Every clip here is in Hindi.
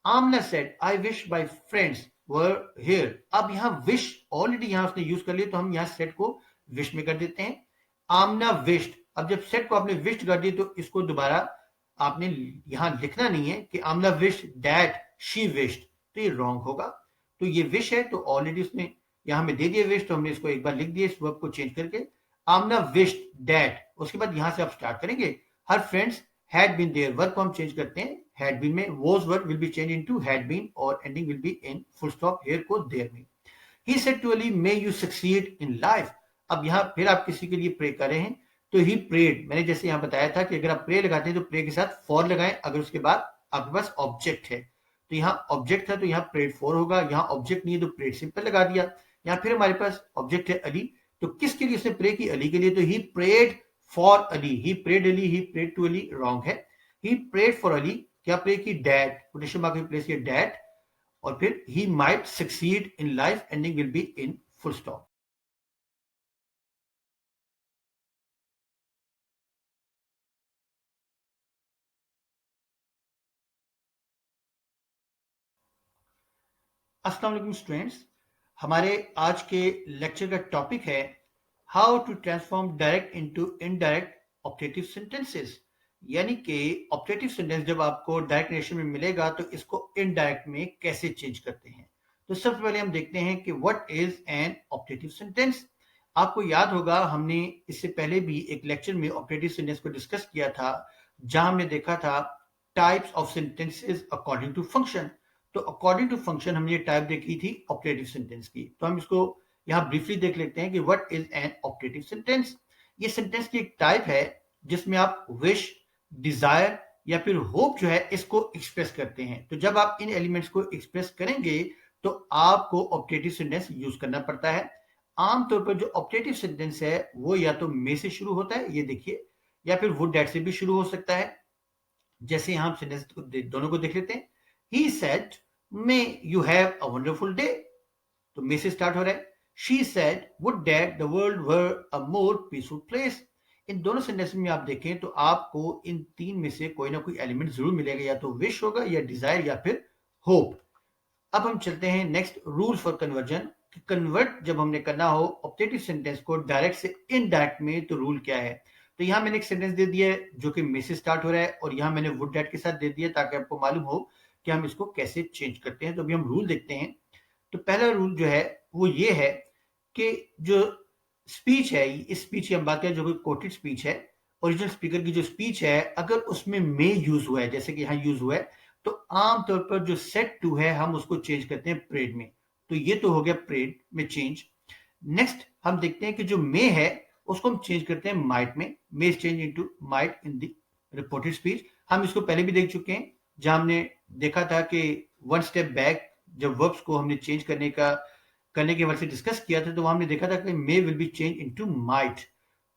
Amna said I wish my friends were here. अब यहाँ विश ऑलरेडी यहाँ उसने यूज कर लिया, तो हम यहाँ सेड को विश में कर देते हैं। आमना विश्ड, अब जब सेड को आपने विश्ड कर दी तो इसको दोबारा आपने यहाँ लिखना नहीं है कि आमना विश दैट शी विश्ड, तो ये रॉन्ग होगा। तो ये विश है तो ऑलरेडी उसने यहाँ में दे दिया विश, तो हमने इसको एक बार लिख दिया इस वर्ब को चेंज करके, आमना विश्ड दैट। उसके बाद यहाँ से आप स्टार्ट करेंगे, her friends had been there, verb को हम चेंज करते हैं had been में, was verb will be changed into had been और ending will be in, full stop here को there में। He said to Ali, may you succeed in life। अब यहाँ फिर आप किसी के लिए प्रे कर रहे हैं, तो he prayed, मैंने जैसे यहाँ बताया था कि अगर आप प्रे लगाते हैं तो प्रे के साथ for लगाएं, अगर उसके बाद आपके पास ऑब्जेक्ट है, तो यहाँ ऑब्जेक्ट था तो यहाँ प्रेड फॉर होगा, यहाँ ऑब्जेक्ट नहीं है तो प्रेड सिंपल लगा दिया। यहाँ फिर हमारे पास ऑब्जेक्ट है अली, तो किसके लिए उसने प्रे की? अली के लिए, तो he prayed for Ali, he prayed Ali, he prayed to Ali, wrong है। ही प्रेड फॉर अली, क्या प्रे की? डैट, कोटेशन मार्क में प्लेस किया डैट, और फिर he might succeed in life, ending will be in, full stop. अस्सलाम वालेकुम स्टूडेंट्स, हमारे आज के लेक्चर का टॉपिक है how to transform direct into indirect optative sentences. यानी कि ऑप्टेटिव सेंटेंस जब आपको डायरेक्ट नेशन में मिलेगा तो इसको इनडायरेक्ट में कैसे चेंज करते हैं। तो सबसे पहले हम देखते हैं कि what is an optative sentence. आपको याद होगा हमने इससे पहले भी एक लेक्चर में ऑप्टेटिव सेंटेंस को डिस्कस किया था, जहां हमने देखा था types of sentences according to function. तो अकॉर्डिंग टू फंक्शन हमने ये टाइप देखी थी ऑप्टेटिव सेंटेंस की। तो हम इसको यहाँ ब्रीफली देख लेते हैं कि what is an optative sentence. ये सेंटेंस की एक टाइप है जिसमें आप विश, डिजायर या फिर होप जो है इसको एक्सप्रेस करते हैं। तो जब आप इन एलिमेंट्स को एक्सप्रेस करेंगे तो आपको ऑप्टेटिव सेंटेंस यूज करना पड़ता है। आमतौर पर जो ऑप्टेटिव सेंटेंस है वो या तो मे से शुरू होता है, ये देखिए, या फिर वुड डैट से भी शुरू हो सकता है। जैसे यहां सेंटेंस दोनों को देख लेते हैं। He said, may you have a wonderful day। तो मे से स्टार्ट हो रहा है। She said, would that the world were a more peaceful place। इन दोनों सेंटेंस में आप देखें तो आपको इन तीन में से कोई ना कोई एलिमेंट जरूर मिलेगा, या तो विश होगा या डिजायर या फिर होप। अब हम चलते हैं next, rule for conversion. Convert जब हमने करना हो ऑप्टेटिव सेंटेंस को डायरेक्ट से इनडायरेक्ट में, तो रूल क्या है। तो यहां मैंने एक सेंटेंस दे दिया है जो कि मे से स्टार्ट हो रहा है, और यहां मैंने वुड डैट के साथ दे दिया ताकि आपको मालूम हो कि हम इसको कैसे चेंज करते हैं। तो अभी हम रूल देखते हैं। तो पहला रूल जो है वो ये है कि जो स्पीच है, इस स्पीच की हम बात करें जो कोई कोटेड स्पीच है, ओरिजिनल स्पीकर की जो स्पीच है, अगर उसमें मे यूज हुआ है जैसे कि यहाँ यूज हुआ है, तो आमतौर पर जो सेट टू है हम उसको चेंज करते हैं प्रेड में। तो ये तो हो गया प्रेड में चेंज। नेक्स्ट हम देखते हैं कि जो मे है उसको हम चेंज करते हैं माइट में। मे change into might in the reported speech. हम इसको पहले भी देख चुके हैं, जहां हमने देखा था कि वन स्टेप बैक जब वर्ब्स को हमने चेंज करने के वजह से डिस्कस किया था, तो वहां हमने देखा था कि may will be change into might.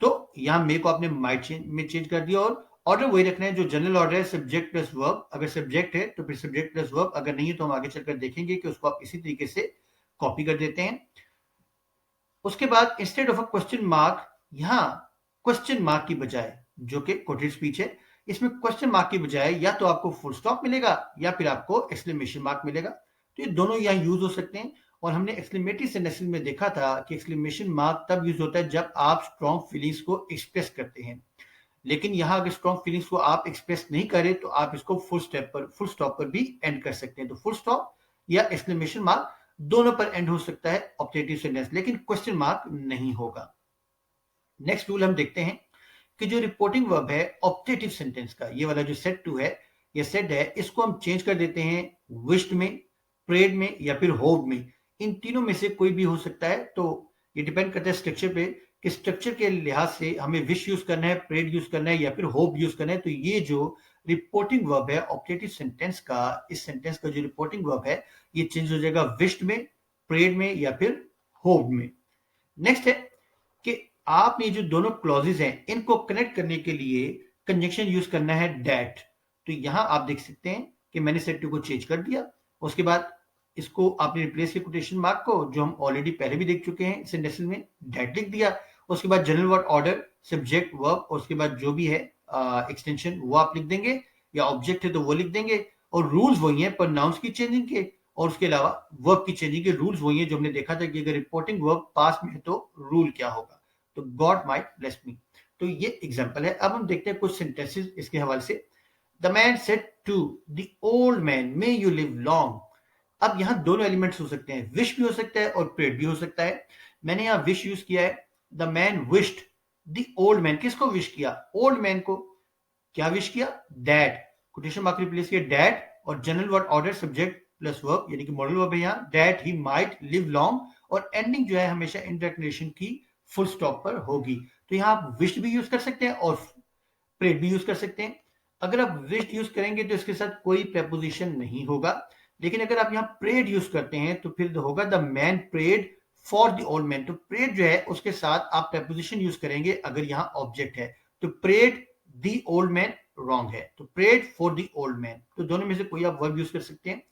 तो यहां मे को आपने माइट में चेंज कर दिया, और ऑर्डर वही रखना है जो जनरल ऑर्डर है, सब्जेक्ट प्लस वर्ब। अगर सब्जेक्ट है तो फिर सब्जेक्ट प्लस वर्ब, अगर नहीं है तो हम आगे चलकर देखेंगे कि उसको आप इसी तरीके से कॉपी कर देते हैं। उसके बाद instead of a question mark, यहां क्वेश्चन मार्क की बजाय, जो कि कोटेड स्पीच है, इसमें क्वेश्चन मार्क की बजाय या तो आपको फुल स्टॉप मिलेगा या फिर आपको एक्सक्लेमेशन मार्क मिलेगा। तो ये दोनों यहां यूज हो सकते हैं। और हमने एक्सक्लेमेटरी सेंटेंसेस में देखा था कि एक्सक्लेमेशन मार्क तब यूज होता है जब आप स्ट्रॉन्ग फीलिंग्स को एक्सप्रेस करते हैं। लेकिन यहां अगर स्ट्रॉन्ग फीलिंग्स को आप एक्सप्रेस नहीं करें तो आप इसको फुल स्टॉप पर भी एंड कर सकते हैं। तो फुल स्टॉप या एक्सक्लेमेशन मार्क दोनों पर एंड हो सकता है ऑप्टेटिव सेंटेंस, लेकिन क्वेश्चन मार्क नहीं होगा। नेक्स्ट रूल हम देखते हैं कि जो रिपोर्टिंग वर्ब है ऑप्टेटिव सेंटेंस का, ये वाला जो सेट टू है, ये सेट है, इसको हम चेंज कर देते हैं विश्ड में, प्रेड में या फिर होप में। इन तीनों में से कोई भी हो सकता है। तो ये डिपेंड करता है स्ट्रक्चर पे कि स्ट्रक्चर के लिहाज से हमें विश यूज करना है, प्रेड यूज करना है या फिर होप यूज करना है। तो ये जो रिपोर्टिंग वर्ब है ऑप्टेटिव सेंटेंस का, इस सेंटेंस का जो रिपोर्टिंग वर्ब है ये चेंज हो जाएगा विश्ड में, प्रेड में या फिर होप में। नेक्स्ट है कि आपने जो दोनों क्लॉजेज हैं इनको कनेक्ट करने के लिए कंजंक्शन यूज करना है डैट। तो यहां आप देख सकते हैं कि मैंने सेट टू को चेंज कर दिया, उसके बाद इसको आपने रिप्लेस किया कोटेशन मार्क को, जो हम ऑलरेडी पहले भी देख चुके हैं सेंटेंस में, डैट लिख दिया। उसके बाद general word order, subject verb, और उसके बाद जो भी है एक्सटेंशन वो आप लिख देंगे, या ऑब्जेक्ट है तो वो लिख देंगे। और रूल्स वही हैं, पर नाउन्स की चेंजिंग के और उसके अलावा वर्ब की चेंजिंग के रूल्स वही हैं जो हमने देखा था कि अगर रिपोर्टिंग वर्ब पास में है तो रूल क्या होगा। तो गॉड माइट ब्लेस मी, तो ये एग्जांपल है। अब हम देखते हैं कुछ सेंटेंसेस इसके हवाले से। The man said to the old man may you live long. अब यहाँ दोनों एलिमेंट्स हो सकते हैं, विश भी हो सकता है और प्रेड भी हो सकता है। मैंने यहाँ विश यूज किया है। The man wished the old man, किसको विश किया? ओल्ड मैन को। क्या विश किया? डैड, कोटेशन मार्क रिप्लेस किया डैड और general word order subject plus verb यानी कि मॉडल वर्ब है यहाँ, that he might live long, और एंडिंग जो है हमेशा इंडायरेक्ट नेरेशन की फुल स्टॉप पर होगी। तो यहाँ आप विश भी यूज कर सकते हैं और प्रेड भी यूज कर सकते हैं। अगर आप विश यूज करेंगे तो इसके साथ कोई प्रेपोजिशन नहीं होगा, लेकिन अगर आप यहाँ प्रेड यूज करते हैं तो फिर होगा the man prayed for the old man. तो प्रेड जो है उसके साथ आप प्रेपोजिशन यूज करेंगे अगर यहाँ ऑब्जेक्ट है। तो prayed the old man wrong है, तो prayed for the old man. तो दोनों में से कोई आप वर्ब यूज कर सकते हैं।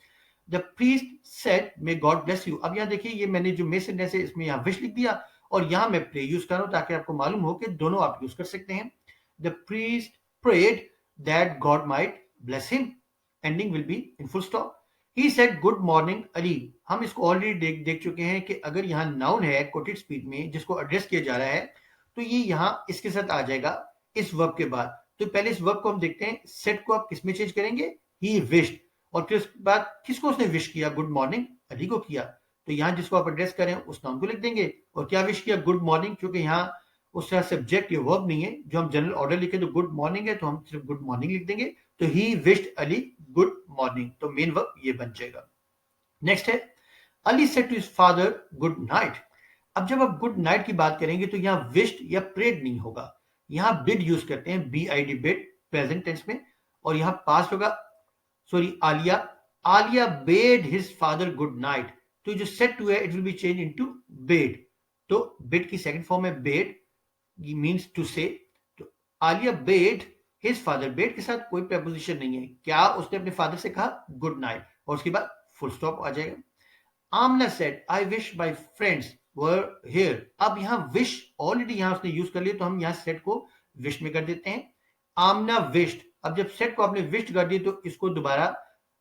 The priest said may God bless you. अब यहाँ देखिए, ये मैंने जो मे सेंटेंस है इसमें यहाँ विश लिख दिया और यहाँ मैं प्रे यूज कर रहा हूं ताकि आपको मालूम हो कि दोनों आप यूज कर सकते हैं। The priest prayed that God might bless him. Ending will be in full stop. He said good morning Ali. हम इसको ऑलरेडी देख चुके हैं कि अगर यहाँ नाउन है कोटेड स्पीच में जिसको एड्रेस किया जा रहा है तो ये यहाँ इसके साथ आ जाएगा इस वर्ब के बाद। तो पहले इस वर्ब को हम देखते हैं, सेट को आप किसमें चेंज करेंगे? ही विश्ड, और फिर उसके बाद किसको उसने विश किया? गुड मॉर्निंग अली को किया। तो यहाँ जिसको आप एड्रेस करें उस नाउन को लिख देंगे। और क्या विश किया? गुड मॉर्निंग, क्योंकि यहाँ उसका सब्जेक्ट ये वर्ब नहीं है। जो हम जनरल ऑर्डर लिखे तो गुड मॉर्निंग है तो हम सिर्फ गुड मॉर्निंग लिख देंगे। तो he wished Ali good morning, तो मेन वर्ब ये बन जाएगा। नेक्स्ट है Ali said to his father good night. अब जब आप गुड नाइट की बात करेंगे तो यहाँ विश्ड या प्रेड नहीं होगा, यहाँ बिड यूज करते हैं, BID बिड प्रेजेंट टेंस में, और यहाँ पास्ट होगा sorry Alia bed his father good night. तो जो सेड टू है it will be change into bed. तो बिड की सेकंड फॉर्म है बेड, मीन्स टू से। तो Alia bed his father, bed के साथ कोई प्रपोजिशन नहीं है, क्या उसने अपने फादर से कहा? गुड नाइट, और उसके बाद फुल स्टॉप आ जाएगा। Aamna said I wish my friends were here. अब यहाँ विश ऑलरेडी यहाँ उसने यूज कर लिया तो हम यहाँ सेट को विश में कर देते हैं। आमना विश्ड, अब जब सेट को आपने विश्ड कर दिया तो इसको दोबारा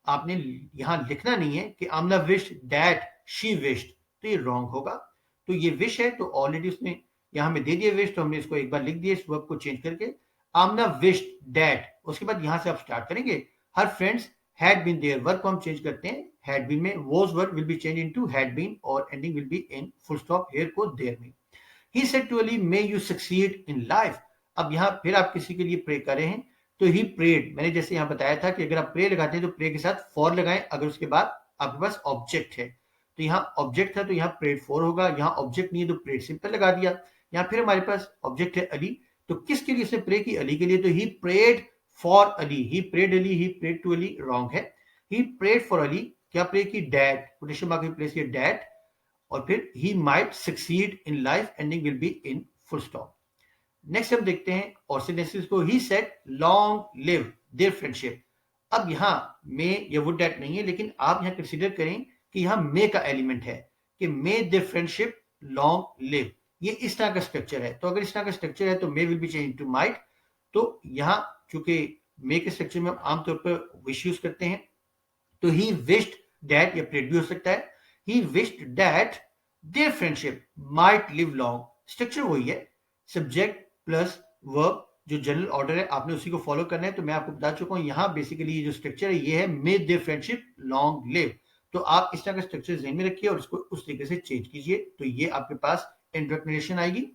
आपने यहाँ लिखना नहीं है कि आमना विश्ड दैट शी विश्ड, तो ये रॉन्ग होगा। तो ये विश है तो ऑलरेडी उसने यहाँ में दे दिया विश, तो हमने इसको एक बार लिख दिया इस वर्ब को चेंज करके, आमना विश्ड दैट। उसके बाद यहाँ से आप स्टार्ट करेंगे, her friends had been there, verb को हम चेंज करते हैं हैड बीन में, was verb will be change into had been और ending will be in full stop here को देयर में। He said to Ali may you succeed in life. अब यहाँ फिर आप किसी के लिए प्रे कर रहे हैं तो ही प्रेड, मैंने जैसे यहाँ बताया था कि अगर आप प्रे लगाते हैं तो प्रे के साथ फॉर लगाएं, अगर उसके बाद आपके पास ऑब्जेक्ट है तो यहाँ ऑब्जेक्ट था तो यहाँ प्रेड फॉर होगा, यहाँ ऑब्जेक्ट नहीं है तो प्रेड सिंपल लगा दिया। यहाँ फिर हमारे पास ऑब्जेक्ट है अली, तो किसके लिए इसने प्रे की? अली के लिए, तो he prayed for Ali, he prayed Ali, he prayed to Ali, wrong है। ही प्रेड फॉर अली, क्या प्रे की? डैड, कोटेशन मार्क रिप्लेस किया डैड, और फिर he might succeed in life, ending will be in full stop. Next हम देखते हैं और सेंटेंसेस को। He said long live their friendship. अब यहाँ मे या वुड दैट नहीं है, लेकिन आप यहाँ कंसीडर करें कि यहाँ मे का एलिमेंट है कि मे देयर फ्रेंडशिप लॉन्ग लिव, ये इस तरह का स्ट्रक्चर है। तो अगर इस तरह का स्ट्रक्चर है तो may will be change to might. तो यहाँ चूंकि मे के स्ट्रक्चर में हम आमतौर पर विश यूज करते हैं, तो ही विश्ड दैट या प्रेड भी हो सकता है। ही wished that their friendship might live long, structure वही है, सब्जेक्ट प्लस वर्ब, जो जनरल ऑर्डर है आपने उसी को फॉलो करना है। तो मैं आपको बता चुका हूं यहाँ बेसिकली ये जो स्ट्रक्चर है ये है मे देयर फ्रेंडशिप लॉन्ग लिव। तो आप इस तरह का स्ट्रक्चर ध्यान में रखिए और इसको उस तरीके से चेंज कीजिए, तो ये आपके पास इंटरप्रिटेशन आएगी।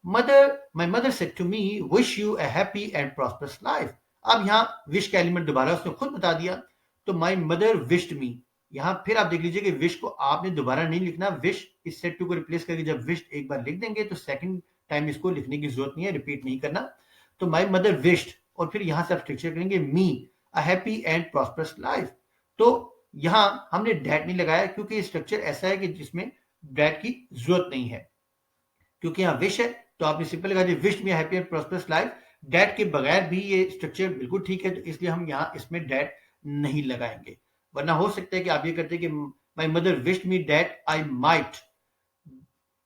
My mother said to me wish you a happy and prosperous life. अब यहाँ विश का एलिमेंट दोबारा उसने खुद बता दिया, तो माय मदर विश्ड मी। यहाँ फिर आप देख लीजिए कि विश को आपने दोबारा नहीं लिखना, विश इस सेट टू को रिप्लेस करके जब विश्ड एक बार लिख देंगे तो सेकंड टाइम इसको लिखने की जरूरत नहीं है, रिपीट नहीं करना। तो माय मदर विश्ड, और फिर यहां से आप स्ट्रक्चर करेंगे me a happy and prosperous life. तो यहां हमने डैट नहीं लगाया क्योंकि ये स्ट्रक्चर ऐसा है कि जिसमें डैट की जरूरत नहीं है, क्योंकि यहाँ विश है तो आपने सिंपल लगा दिया wish me happy and prosperous life. That के बगैर भी ये स्ट्रक्चर बिल्कुल ठीक है, तो इसलिए हम यहाँ इसमें डैट नहीं लगाएंगे। वरना हो सकता है कि आप ये करते कि my mother wished me that I might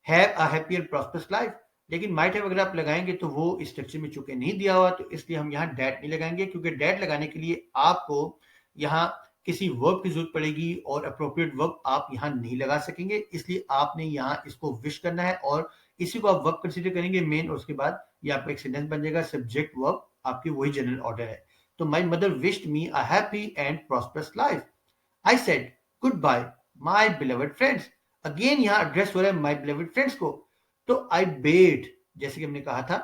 have a happy and prosperous life, लेकिन माइट हैव अगर आप लगाएंगे तो वो इस स्ट्रक्चर में चूंकि नहीं दिया हुआ, तो इसलिए हम यहाँ डैट नहीं लगाएंगे, क्योंकि डैट लगाने के लिए आपको यहाँ किसी वर्ब की जरूरत पड़ेगी और अप्रोप्रिएट वर्ब आप यहाँ नहीं लगा सकेंगे, इसलिए आपने यहाँ इसको विश करना है और इसी को आप वर्ब कंसीडर करेंगे मेन, और उसके बाद ये आपका एक सेंटेंस बन जाएगा, सब्जेक्ट वर्ब आपकी वही जनरल ऑर्डर है। तो my mother wished me a happy and prosperous life. I said good bye my beloved friends. Again यहाँ एड्रेस हो रहा है माई बिलवड फ्रेंड्स को। तो आई बेड, जैसे कि हमने कहा था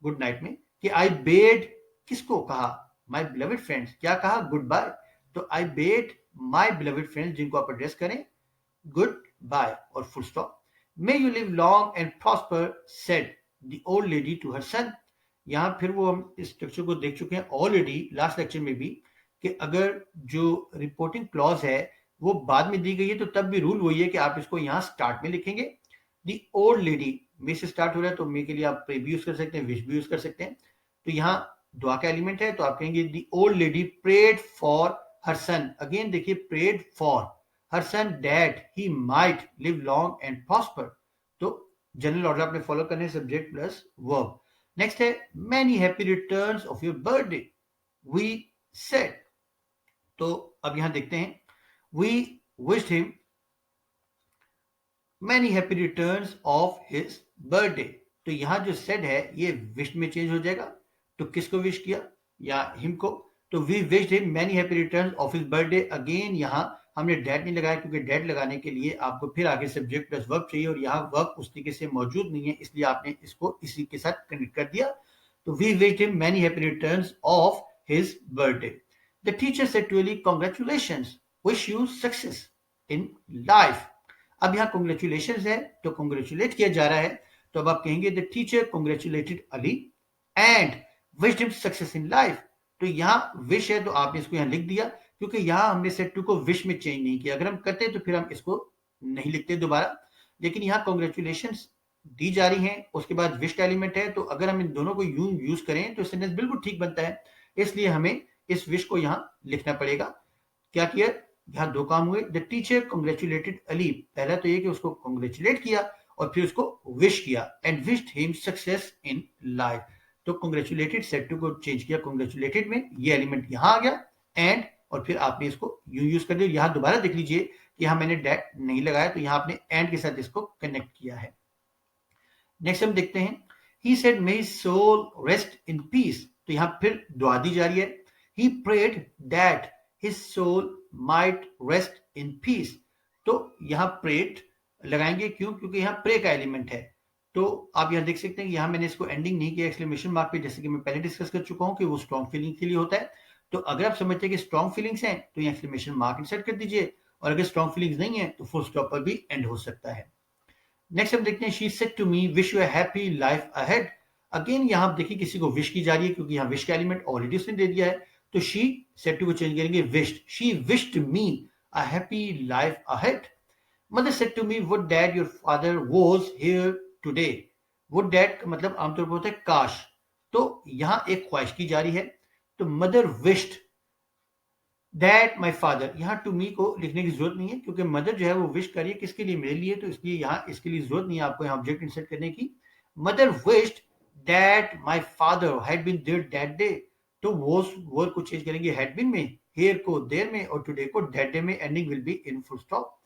गुड नाइट में कि आई बेड किसको कहा, माई बिलवड फ्रेंड्स। क्या कहा, गुड बाय। तो I bade my beloved friends, जिनको आप एड्रेस करें, गुड बाय और full stop. May you live long and prosper said the old lady to her son. यहां फिर वो हम इस स्ट्रक्चर को देख चुके हैं ऑलरेडी लास्ट लेक्चर में भी, कि अगर जो रिपोर्टिंग क्लॉज है वो बाद में दी गई है तो तब भी रूल वही है कि आप इसको यहां स्टार्ट में लिखेंगे। द ओल्ड लेडी मे से स्टार्ट हो रहा है तो मे के लिए आप प्रे भी यूज कर सकते हैं, विश भी यूज कर सकते हैं। तो यहाँ दुआ का एलिमेंट है तो आप कहेंगे the old lady prayed for her son. Again देखिए prayed for her son that he might live long and prosper. तो जनरल ऑर्डर आपने फॉलो करने, सब्जेक्ट प्लस वर्ब। नेक्स्ट है many happy returns of your birthday we said. तो अब यहां देखते हैं we wished him many happy returns of his birthday. तो यहां जो सेड है ये विश में चेंज हो जाएगा। तो किसको विश किया, या हिम को, तो we wished him many happy returns of his birthday. Again यहां हमने डेट नहीं लगाया क्योंकि डेट लगाने के लिए आपको फिर आगे सब्जेक्ट प्लस वर्ब चाहिए और यहाँ वर्ब उस तरीके से मौजूद नहीं है, इसलिए आपने इसको इसी के साथ कनेक्ट कर दिया। तो we wished him many happy returns of his birthday. The teacher said to Ali congratulations, wish you success in life. अब यहाँ कॉन्ग्रेचुलेशन है तो कॉन्ग्रेचुलेट किया जा रहा है, तो अब आप कहेंगे the teacher congratulated Ali and wished him success in life. तो यहाँ विश है तो आपने इसको यहाँ लिख दिया क्योंकि यहाँ हमने सेट टू को विश में चेंज नहीं किया। अगर हम करते तो फिर हम इसको नहीं लिखते दोबारा, लेकिन यहाँ कॉन्ग्रेचुलेशन दी जा रही है, उसके बाद विश का एलिमेंट है, तो अगर हम इन दोनों को यूज करें तो सेंटेंस बिल्कुल ठीक बनता है, इसलिए हमें इस विश को यहाँ लिखना पड़ेगा। क्या किया, यहाँ दो काम हुए। द टीचर कॉन्ग्रेचुलेटेड अली, पहला तो ये कि उसको कॉन्ग्रेचुलेट किया और फिर उसको विश किया, and wished him success in life. तो कॉन्ग्रेचुलेटेड सेट टू को चेंज किया कॉन्ग्रेचुलेटेड में, ये एलिमेंट यहां आ गया एंड, और फिर आपने इसको यूज कर दिया। यहां दोबारा देख लीजिए कि यहां मैंने डेट नहीं लगाया तो यहां आपने एंड के साथ इसको कनेक्ट किया है। नेक्स्ट हम देखते हैं he said may his soul rest in peace. तो यहां फिर दुआ दी जा रही है। He prayed that his soul might rest in peace. तो यहां प्रेड लगाएंगे, क्यों, क्योंकि यहां प्रे का एलिमेंट है। तो आप यहां देख सकते हैं कि यहां मैंने इसको एंडिंग नहीं किया एक्सक्लेमेशन मार्क पे, जैसे कि मैं पहले डिस्कस कर चुका हूं कि वो स्ट्रॉन्ग फीलिंग के लिए होता है। तो अगर आप समझते हैं कि स्ट्रॉन्ग फीलिंग्स हैं तो यहां एक्सक्लेमेशन मार्क इंसर्ट कर दीजिए, और अगर स्ट्रॉन्ग फीलिंग्स नहीं है तो फुल स्टॉप पर भी एंड हो सकता है। नेक्स्ट हम देखते हैं she said to me wish you a happy life ahead. Again यहां देखिए किसी को विश की जा रही है क्योंकि यहां विश का एलिमेंट ऑलरेडी उसने दे दिया है, तो शी सेड टू को चेंज करेंगे wished. She wished me a happy life ahead. Mother said to me would dad your father was here today. Would dad का मतलब आमतौर पर होता है काश, तो यहां एक ख्वाहिश की जा रही है। तो mother wished that my father, यहाँ टू मी को लिखने की जरूरत नहीं है क्योंकि मदर जो है वो विश करिए किसके लिए, मेरे लिए, तो इसलिए यहाँ इसके लिए जरूरत नहीं है आपको यहाँ ऑब्जेक्ट इंसर्ट करने की। Mother wished that my father had been there that day. तो वोस वर्ड को चेंज करेंगे हैड बीन में, हियर को देयर में, और टुडे को दैट डे में, ending will be in full stop.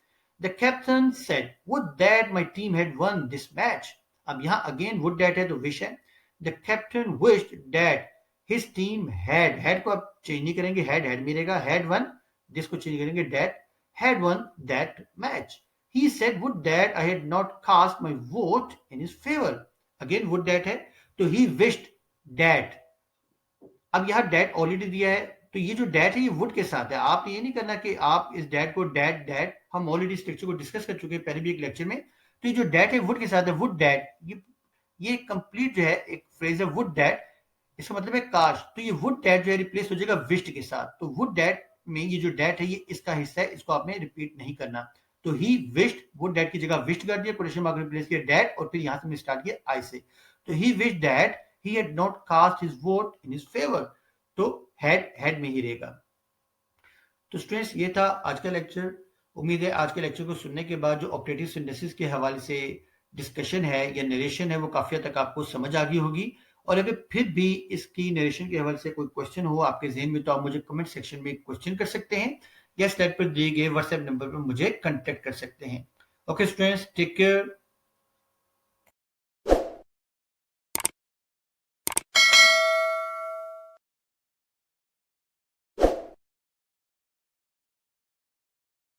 The captain said would that my team had won this match. अब यहाँ अगेन वुड दैट है तो विश है। The captain wished that his team had को आप चेंज नहीं करेंगे, had में रहेगा, had won, this को चेंज करेंगे that, had won that match. He said would that I had not cast my vote in his favor. Again would that है तो he wished that। अब यहाँ that ऑलरेडी दिया है तो ये जो that है ये would के साथ है। आप ये नहीं करना कि आप इस that को that हम ऑलरेडी स्ट्रक्चर को डिस्कस कर चुके हैं पहले भी एक लेक्चर में। तो ये जो that है would के साथ है, would that, ये कंप्लीट जो है एक फ्रेज है would that, इसका मतलब है काश। तो ये वुड डैट जो है रिप्लेस हो जाएगा विश्ड के साथ। तो वुड डैट में ये जो डैट है ये इसका हिस्सा है, इसको आपने रिपीट नहीं करना। तो ही विश्ड, वुड डैट की जगह विश्ड कर दिया, कोटेशन मार्क रिप्लेस किया डैट, और फिर यहां से हमने स्टार्ट किया आई से। तो he wished that he had not cast his vote in his favour. तो हैड में ही रहेगा। तो स्टूडेंट्स ये था आज का लेक्चर। उम्मीद है आज के लेक्चर को सुनने के बाद जो ऑपरेटिव सिंथेसिस के हवाले से डिस्कशन है या नरेशन है वो काफी हद तक आपको समझ आ गई होगी। और अगर फिर भी इसकी नरेशन के हवाले से कोई क्वेश्चन हो आपके जहन में, तो आप मुझे कमेंट सेक्शन में क्वेश्चन कर सकते हैं या स्लाइड पर दिए गए व्हाट्सएप नंबर पर मुझे कांटेक्ट कर सकते हैं। Okay students, take care,